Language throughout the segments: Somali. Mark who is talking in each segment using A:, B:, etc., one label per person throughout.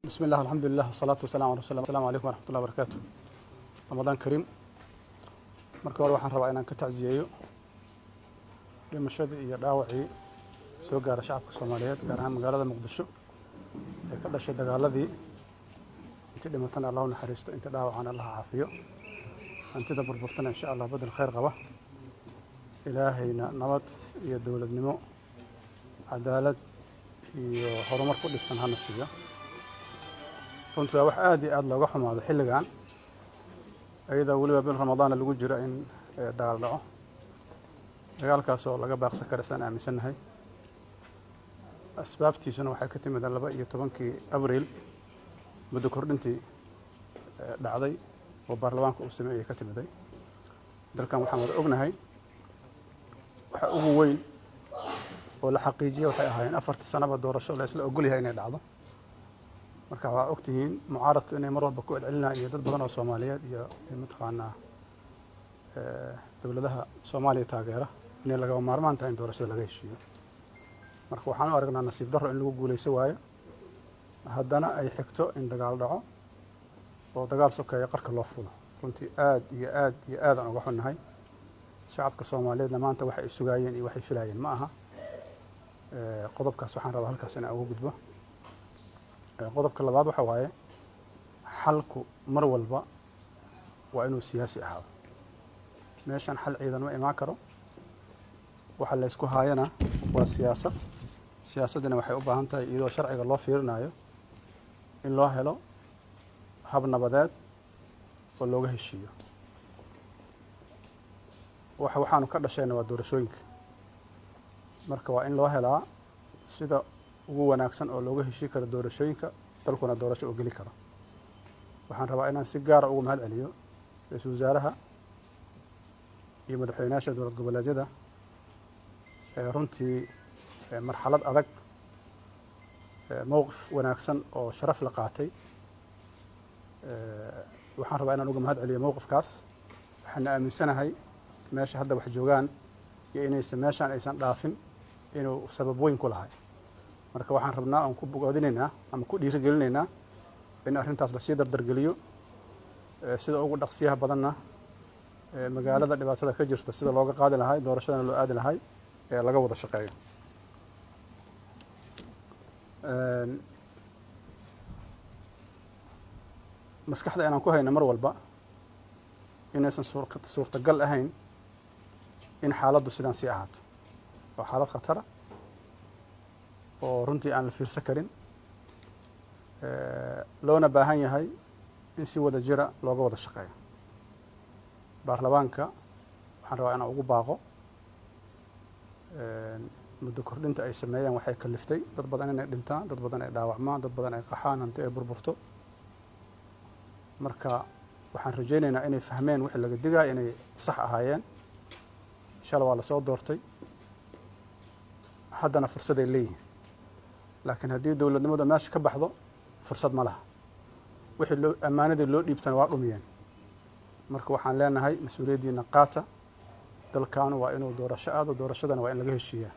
A: بسم الله الحمد لله والصلاة والسلام على رسول الله. السلام عليكم ورحمة الله وبركاته. رمضان كريم. marka hore waxaan rabaa inaan ka tacsiyeeyo dhimashadii iyo dhaawacii soo gaaray shacabka Soomaaliyeed gaar ahaan magaalada Muqdisho ee ka dhashay dagaaladii intii dhimatana Allah u naxariisto intii dhaawacana Allah caafiyo antida burburtana insha Allah badal khayr qaba ilaahayna nabad iyo dawladnimo cadaalad iyo horumar ku dhisan hana siiyo runtii wax aad iyo aad looga xumaado xilligan ayada waliba bil Ramadaan lagu jiro in dagaal dhaco dagaalkaas oo laga baaqsan karo san aaminsanahay asbaabtiisuna waxay ka timid 12 Abriil muddo kordhintii dhacday oo baarlamaanka uu sameeyay ka timiday dalkan waxaan wada ognahay waxa ugu weyn oo la xaqiijiyay waxay ahaayeen 4 sano doorasho la isla ogol yahay inay dhacdo marka waa ogtihiin mucaaradku inay mar walba ku celcelinayaan dad badan oo Soomaaliyeed iyo mataqaanaa dawladaha Soomaaliya taageera in laga maarmaan tahay in doorashada laga heshiiyo marka waxaan u aragnaa nasiib darro in lagu guuleyso waayo haddana ay xigto in dagaal dhaco oo dagaal sokeeyo qarka loo fulo runtii aad iyo aad aan uga xunnahay shacabka Soomaaliyeed maanta waxa ay sugayeen iyo waxay filayeen ma aha qodobkaas waxaan rabaa halkaas in aan ugu gudbo qodobka labaad waxa waaye xalku mar walba waa inuu siyaasi ahaado meeshan xal ciidan ma imaan karo waxa la isku haayana waa siyaasaduna waxay u baahan tahay iyadoo sharciga loo fiirinayo in loo helo hab nabadeed oo looga heshiiyo waxaanu ka dhashayna waa doorashooyinka marka waa in loo helaa sida ugu wanaagsan oo looga heshii karo doorashooyinka dalkuna doorasho oo gali karo waxaan rabaa inaan si gaar ah ugu mahad celiyo ra'iisul wasaaraha iyo madaxweynaha dowlad goboleedyada runtii marxalad adag mowqif wanaagsan oo sharaf la qaatay waxaan rabaa inaan uga mahad celiyo mowqifkaas waxaan aaminsanahay meesha hadda wax joogaan iyo inaysan meeshan aysan dhaafin inuu sabab weyn ku lahay marka waxaan rabnaa aan ku bogaadinaynaa ama ku dhiirigelinaynaa in arrintaas la sii dardargeliyo sida ugu dhaqsiyaha badanna magaalada dhibaatada ka jirta sida looga qaadi lahaa doorashadana loo aadi lahaa ee laga wada shaqeeyo maskaxda inaan ku hayno mar walba inaysan suurtagal ahayn in xaaladdu sidaan sii ahaato waa xaalad khatara oo runtii aan la fiirsan karin loona baahan yahay in si wada jira looga wada shaqeeyo baarlamaanka waxaan rabaa inaan ugu baaqo muddo kordhinta ay sameeyeen waxay kaliftay dad badan inay dhintaan dad badan ay dhaawacmaan dad badan ay qaxaan hanti ay burburto marka waxaan rajaynaynaa inay fahmeen wixii laga digay inay sax ahaayeen insha Allah waa la soo doortay haddana fursad ay leeyihiin laakiin haddii dawladnimada meesha ka baxdo fursad ma laha wixii loo amaanadii loo dhiibtana waa dhumiyeen marka waxaan leenahay mas'uuliyadiina qaata dalkan waa inuu doorasho aado doorashadana waa in laga heshiiyaa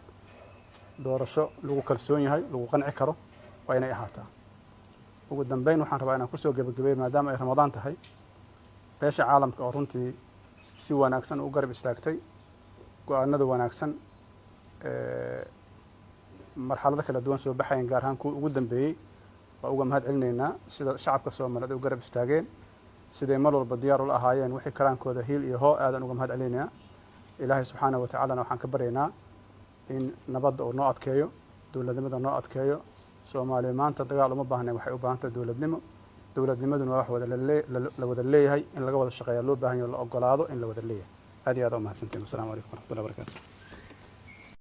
A: doorasho lagu kalsoon yahay lagu qanci karo waa inay ahaataa ugu dambeyn waxaan rabaa inaan ku soo gabagabeeyo maadaama ay Ramadaan tahay beesha caalamka oo runtii si wanaagsan u garab istaagtay go'aanada wanaagsan marxalada kala duwan soo baxayn gaar ahaan kuwa ugu dambeeyay waa uga mahad celinaynaa sida shacabka Soomaaliyeed u garab istaageen siday mar walba diyaar u ahaayeen wixii karaankooda hiil iyo hoo aadan uga mahad celinaynaa ilaahay subxaanahu wa ta'ala waxaan ka baryaynaa in nabadda uu noo adkeeyo dawladnimada noo adkeeyo Soomaaliya maanta dagaal uma baahnayn waxay u baahan tahay dawladnimaduna wax wada leeyahay in laga wada shaqeeyo loo baahan yahay la ogolaado in la wada leeyahay aad iyo aad u mahadsantiin. Assalaamu calaykum warahmatullahi wabarakaatuh.